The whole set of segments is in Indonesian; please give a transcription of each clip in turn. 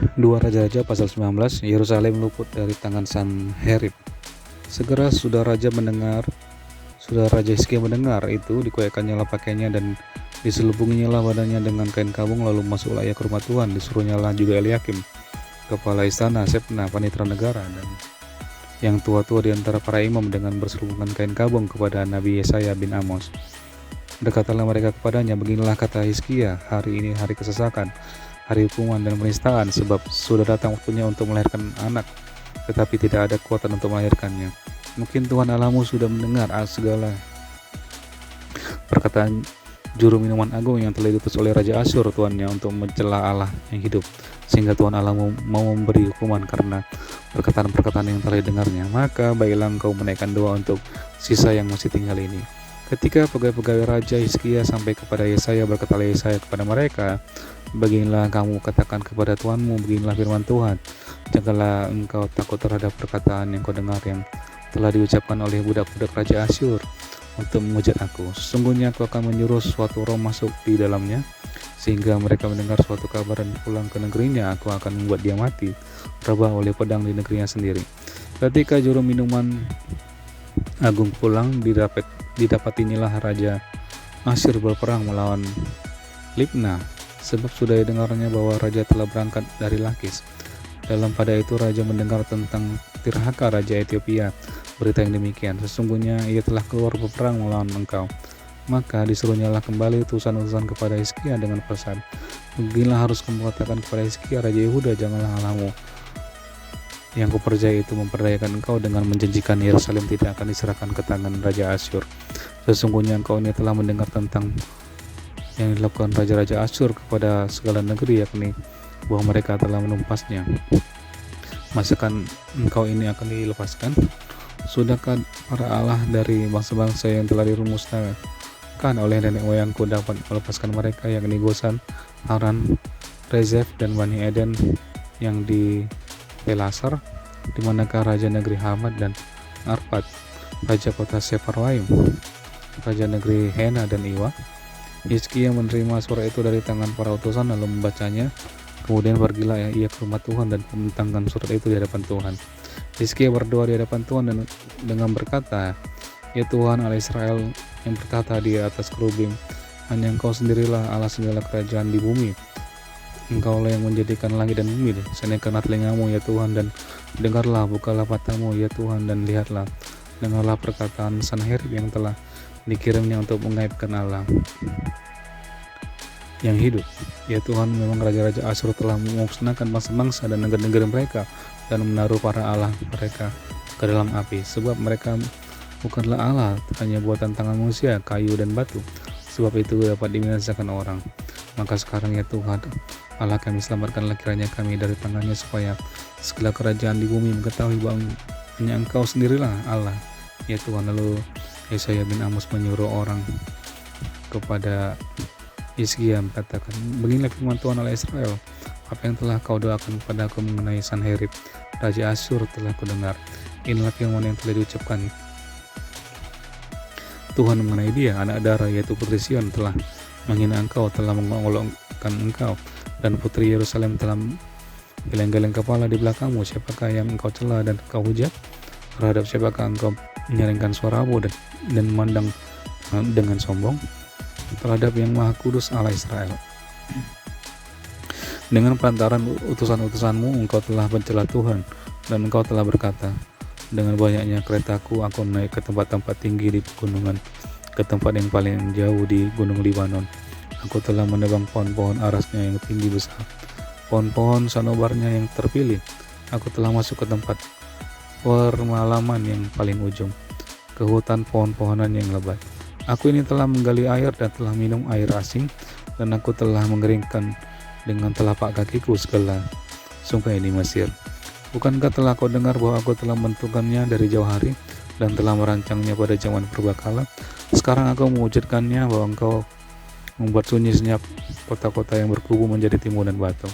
2 Raja-Raja pasal 19, Yerusalem luput dari tangan Sanherib. Segera Sudah Raja Hizkia mendengar itu, dikoyakkannya lah pakaiannya dan diselubunginya lah badannya dengan kain kabung, lalu masuklah ia ke rumah Tuhan. Disuruhnya lah juga Eliakim, kepala istana, Sebna, panitera negara, dan yang tua-tua di antara para imam dengan berselubungan kain kabung kepada Nabi Yesaya bin Amos. Berkatalah mereka kepadanya, beginilah kata Hizkia, hari ini hari kesesakan, hari hukuman dan penistaan, sebab sudah datang waktunya untuk melahirkan anak, tetapi tidak ada kekuatan untuk melahirkannya. Mungkin Tuhan Allahmu sudah mendengar segala perkataan juru minuman agung yang telah diutus oleh Raja Asyur tuannya untuk mencela Allah yang hidup, sehingga Tuhan Allahmu mau memberi hukuman karena perkataan-perkataan yang telah didengarnya. Maka baiklah engkau menaikkan doa untuk sisa yang masih tinggal ini. Ketika pegawai-pegawai Raja Hizkia sampai kepada Yesaya, berkatalah Yesaya kepada mereka, beginilah kamu katakan kepada Tuhanmu, beginilah firman Tuhan, janganlah engkau takut terhadap perkataan yang kau dengar yang telah diucapkan oleh budak-budak Raja Asyur untuk menghujat aku. Sesungguhnya aku akan menyuruh suatu roh masuk di dalamnya, sehingga mereka mendengar suatu kabar dan pulang ke negerinya. Aku akan membuat dia mati, rebah oleh pedang di negerinya sendiri. Ketika juru minuman agung pulang, didapatinya Raja Asyur berperang melawan Libna, sebab sudah didengarnya bahwa raja telah berangkat dari Lakis. Pada itu raja mendengar tentang Tirhaka raja Ethiopia berita yang demikian, sesungguhnya ia telah keluar berperang melawan engkau. Maka disuruhnyalah kembali utusan-utusan kepada Hizkia dengan pesan, beginilah harus kamu katakan kepada Hizkia raja Yehuda, janganlah Allahmu yang kupercaya itu memperdayakan engkau dengan menjanjikan Yerusalem tidak akan diserahkan ke tangan Raja Asyur. Sesungguhnya engkau ini telah mendengar tentang yang dilakukan Raja-Raja Asyur kepada segala negeri, yakni bahwa mereka telah menumpasnya. Masakan engkau ini akan dilepaskan? Sudahkah para Allah dari bangsa-bangsa yang telah dirumuskan oleh nenek moyangku dapat melepaskan mereka, yakni Gosan, Haran, Rezef, dan Bani Eden yang di Telasar? Di manakah raja negeri Hamad dan Arpad, raja kota Sefarwaim, raja negeri Hena dan Iwa? Hizkia menerima surat itu dari tangan para utusan lalu membacanya. Kemudian pergilah ia ke rumah Tuhan dan membentangkan surat itu di hadapan Tuhan. Hizkia berdoa di hadapan Tuhan dan dengan berkata, ya Tuhan Allah Israel yang berkata di atas kerubim, hanya Engkau sendirilah Allah segala kerajaan di bumi. Engkaulah yang menjadikan langit dan bumi. Senikanlah telingamu ya Tuhan dan dengarlah, bukalah matamu ya Tuhan dan lihatlah. Dengarlah perkataan Sanherib yang telah dikirimnya untuk mengaibkan Allah yang hidup. Ya Tuhan, memang raja-raja Asyur telah memusnahkan bangsa-bangsa dan negeri-negeri mereka dan menaruh para Allah mereka ke dalam api, sebab mereka bukanlah Allah, hanya buatan tangan manusia, kayu dan batu, sebab itu dapat dibinasakan orang. Maka sekarang ya Tuhan Allah, kami selamatkanlah kiranya kami dari tangannya, supaya segala kerajaan di bumi mengetahui bahwa hanya Engkau sendirilah Allah, ya Tuhan. Lalu Yesaya bin Amos menyuruh orang kepada Hizkia mengatakan, beginilah firman Tuhan Allah Israel, apa yang telah kau doakan kepada aku mengenai Sanherib raja Asyur telah kudengar. Inilah firman yang telah diucapkan Tuhan mengenai dia, anak darah, yaitu putri Sion telah menghina engkau, telah mengolokkan engkau, dan putri Yerusalem telah geleng-geleng kepala di belakangmu. Siapakah yang engkau cela dan engkau hujat? Terhadap siapakah engkau menyaringkan suaramu dan memandang dengan sombong? Terhadap yang Maha Kudus Allah Israel. Dengan perantaran utusan-utusanmu engkau telah mencela Tuhan, dan engkau telah berkata, dengan banyaknya keretaku aku naik ke tempat-tempat tinggi di pegunungan, ke tempat yang paling jauh di gunung Libanon. Aku telah menebang pohon-pohon arasnya yang tinggi besar, pohon-pohon sanobarnya yang terpilih. Aku telah masuk ke tempat permalaman yang paling ujung, ke hutan pohon-pohonan yang lebat. Aku ini telah menggali air dan telah minum air asing, dan aku telah mengeringkan dengan telapak kakiku segala sungai di Mesir. Bukankah telah kau dengar bahwa aku telah menentukannya dari jauh hari dan telah merancangnya pada zaman purbakala? Sekarang aku mewujudkannya, bahwa engkau membuat sunyi senyap kota-kota yang berkubu menjadi timbunan batu.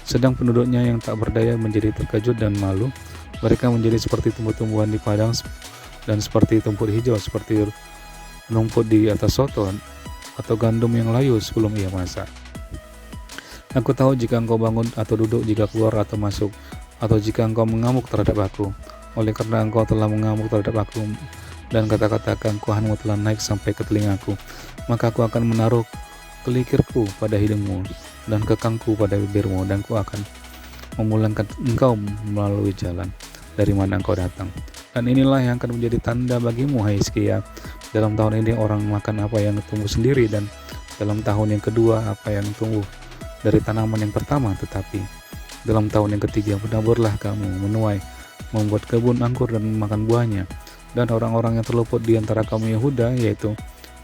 Sedang penduduknya yang tak berdaya menjadi terkejut dan malu. Mereka menjadi seperti tumbuh-tumbuhan di padang dan seperti tumput hijau, seperti rumput di atas soto atau gandum yang layu sebelum ia masak. Aku tahu jika engkau bangun atau duduk, jika keluar atau masuk, atau jika engkau mengamuk terhadap aku. Oleh karena engkau telah mengamuk terhadap aku, dan kata-kata keangkuhanmu telah naik sampai ke telingaku, maka aku akan menaruh kelikirku pada hidungmu, dan kekangku pada bibirmu, dan ku akan memulangkan engkau melalui jalan dari mana engkau datang. Dan inilah yang akan menjadi tanda bagimu, hai Hizkia. Dalam tahun ini orang makan apa yang tumbuh sendiri, dan dalam tahun yang kedua apa yang tumbuh dari tanaman yang pertama. Tetapi dalam tahun yang ketiga menaburlah kamu, menuai, membuat kebun anggur dan makan buahnya. Dan orang-orang yang terluput di antara kaum Yehuda, yaitu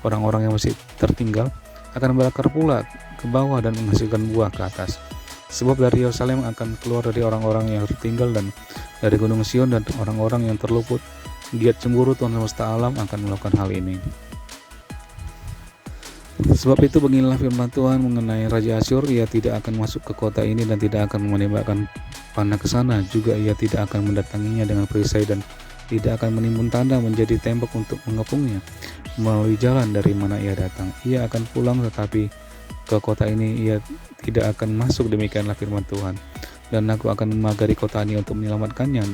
orang-orang yang masih tertinggal, akan berakar pula ke bawah dan menghasilkan buah ke atas. Sebab dari Yerusalem akan keluar dari orang-orang yang tertinggal, dan dari Gunung Sion dan orang-orang yang terluput. Giat cemburu Tuhan semesta alam akan melakukan hal ini. Sebab itu beginilah firman Tuhan mengenai Raja Asyur, ia tidak akan masuk ke kota ini dan tidak akan menembakkan panah ke sana, juga ia tidak akan mendatanginya dengan perisai dan tidak akan menimbun tanda menjadi tembok untuk mengepungnya melalui jalan dari mana ia datang. Ia akan pulang, tetapi ke kota ini ia tidak akan masuk, demikianlah firman Tuhan. Dan aku akan memagari kota ini untuk menyelamatkannya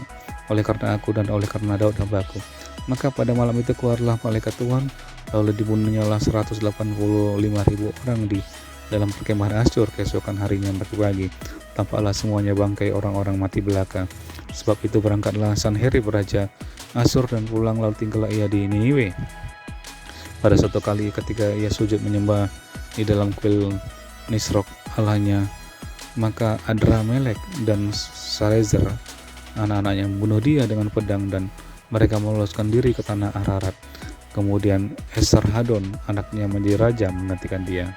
oleh karena aku dan oleh karena Daud hambaku. Maka pada malam itu keluarlah malaikat Tuhan, lalu dibunuhnyalah 185.000 orang di dalam perkemahan Asyur. Keesokan harinya pagi, tampaklah semuanya bangkai orang-orang mati belaka. Sebab itu berangkatlah Sanherib raja Asyur dan pulang, lalu tinggallah ia di Niniwe. Pada suatu kali ketika ia sujud menyembah di dalam kuil Nisrok Allahnya, maka Adramelek dan Sarezer anak-anaknya membunuh dia dengan pedang, dan mereka meloloskan diri ke tanah Ararat. Kemudian Esarhadon anaknya menjadi raja menggantikan dia.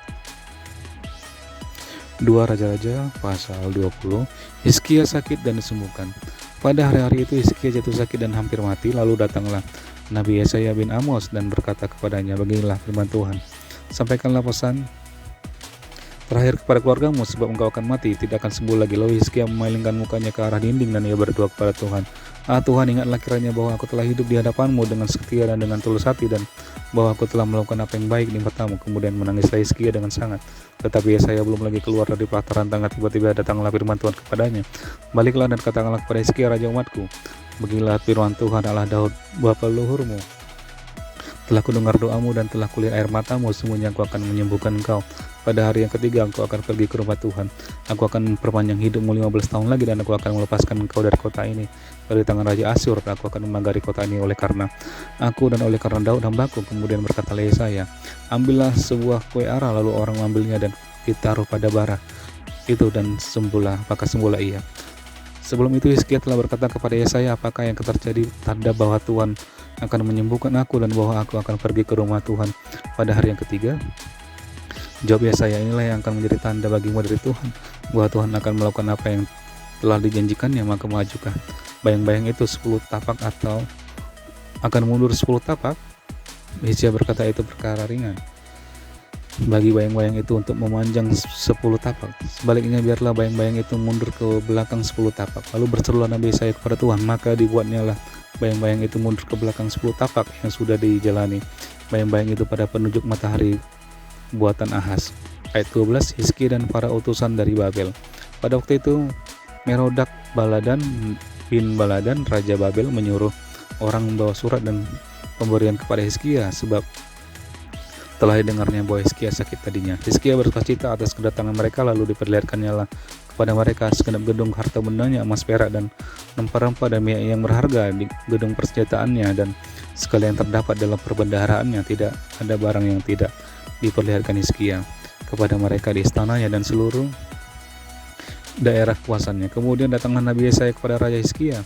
2 Raja-Raja pasal 20. Hizkia sakit dan disembuhkan. Pada hari-hari itu Hizkia jatuh sakit dan hampir mati. Lalu datanglah Nabi Yesaya bin Amos dan berkata kepadanya, beginilah firman Tuhan, sampaikanlah pesan terakhir kepada keluargamu, sebab engkau akan mati, tidak akan sembuh lagi. Lalu Hizkia memalingkan mukanya ke arah dinding dan ia berdoa kepada Tuhan, Tuhan, ingatlah kiranya bahwa aku telah hidup di hadapanmu dengan setia dan dengan tulus hati, dan bahwa aku telah melakukan apa yang baik di matamu. Kemudian menangislah Hizkia dengan sangat. Tetapi Yesaya belum lagi keluar dari pelataran tangga, tiba-tiba datanglah firman Tuhan kepadanya, baliklah dan katakanlah kepada Hizkia raja umatku, beginilah firman Tuhan Allah Daud bapa leluhurmu, telah kudengar doamu dan telah kulihat air matamu, semuanya aku akan menyembuhkan engkau. Pada hari yang ketiga engkau akan pergi ke rumah Tuhan. Aku akan memperpanjang hidupmu 15 tahun lagi, dan aku akan melepaskan engkau dari kota ini, dari tangan Raja Asyur. Aku akan memagari kota ini oleh karena aku dan oleh karena Daud hambaku. Kemudian berkatalah Yesaya, ambillah sebuah kue ara. Lalu orang mengambilnya dan ditaruh pada bara itu, dan sembuhlah, maka sembuhlah ia. Sebelum itu Hizkia telah berkata kepada Yesaya, apakah yang terjadi tanda bahwa Tuhan akan menyembuhkan aku dan bahwa aku akan pergi ke rumah Tuhan pada hari yang ketiga? Jawab Yesaya, inilah yang akan menjadi tanda bagimu dari Tuhan, bahwa Tuhan akan melakukan apa yang telah dijanjikannya. Maka majukah bayang-bayang itu 10 tapak atau akan mundur 10 tapak? Hizkia berkata, itu perkara ringan bagi bayang-bayang itu untuk memanjang 10 tapak. Sebaliknya biarlah bayang-bayang itu mundur ke belakang 10 tapak. Lalu berserulah Nabi Yesaya kepada Tuhan, maka dibuatnyalah bayang-bayang itu mundur ke belakang 10 tapak yang sudah dijalani bayang-bayang itu pada penunjuk matahari buatan Ahaz. Ayat 12. Hizkia dan para utusan dari Babel. Pada waktu itu Merodak Baladan bin Baladan raja Babel menyuruh orang membawa surat dan pemberian kepada Hizkia, sebab telah didengarnya bahwa Hizkia sakit tadinya. Hizkia bersuka-cita atas kedatangan mereka, lalu diperlihatkannya lah kepada mereka segenap gedung harta bendanya, emas, perak, dan rempah-rempah dan minyak yang berharga di gedung persenjataannya, dan segala yang terdapat dalam perbendaharaannya. Tidak ada barang yang tidak diperlihatkan Hizkia kepada mereka di istananya dan seluruh daerah kuasanya. Kemudian datanglah Nabi Yesaya kepada Raja Hizkia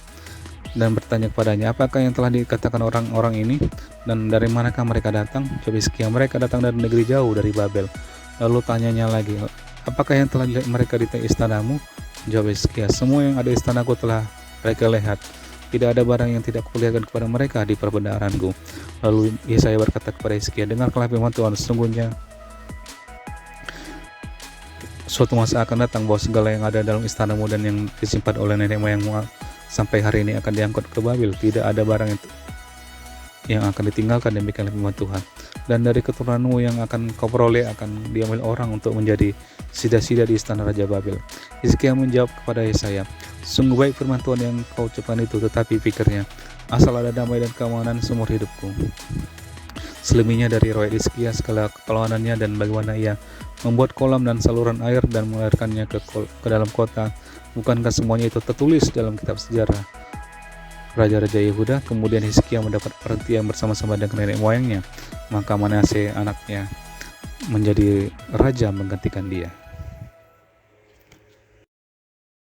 dan bertanya kepadanya, apakah yang telah dikatakan orang-orang ini dan dari manakah mereka datang? Jawab Hizkia, mereka datang dari negeri jauh, dari Babel. Lalu tanyanya lagi, apakah yang telah dilihat mereka di istanamu? Jawab Hizkia, semua yang ada di istanaku telah mereka lihat. Tidak ada barang yang tidak kuperlihatkan kepada mereka di perbendaharanku. Lalu Yesaya berkata kepada Hizkia, dengarkanlah firman Tuhan, sesungguhnya suatu masa akan datang bahwa segala yang ada dalam istanamu dan yang disimpan oleh nenek moyangmu sampai hari ini akan diangkut ke Babel. Tidak ada barang yang yang akan ditinggalkan demikian firman Tuhan. Dan dari keturunanmu yang akan kau peroleh akan diambil orang untuk menjadi sida-sida di istana Raja Babel. Hizkia menjawab kepada Yesaya, sungguh baik firman Tuhan yang kau ucapkan itu, tetapi pikirnya, asal ada damai dan keamanan seumur hidupku. Selebihnya dari riwayat Hizkia segala kepahlawanannya dan bagaimana ia membuat kolam dan saluran air dan mengalirkannya ke dalam kota, bukankah semuanya itu tertulis dalam kitab sejarah Raja-Raja Yehuda? Kemudian Hizkia mendapat perhentian bersama-sama dengan nenek moyangnya, maka Manasye anaknya menjadi raja menggantikan dia.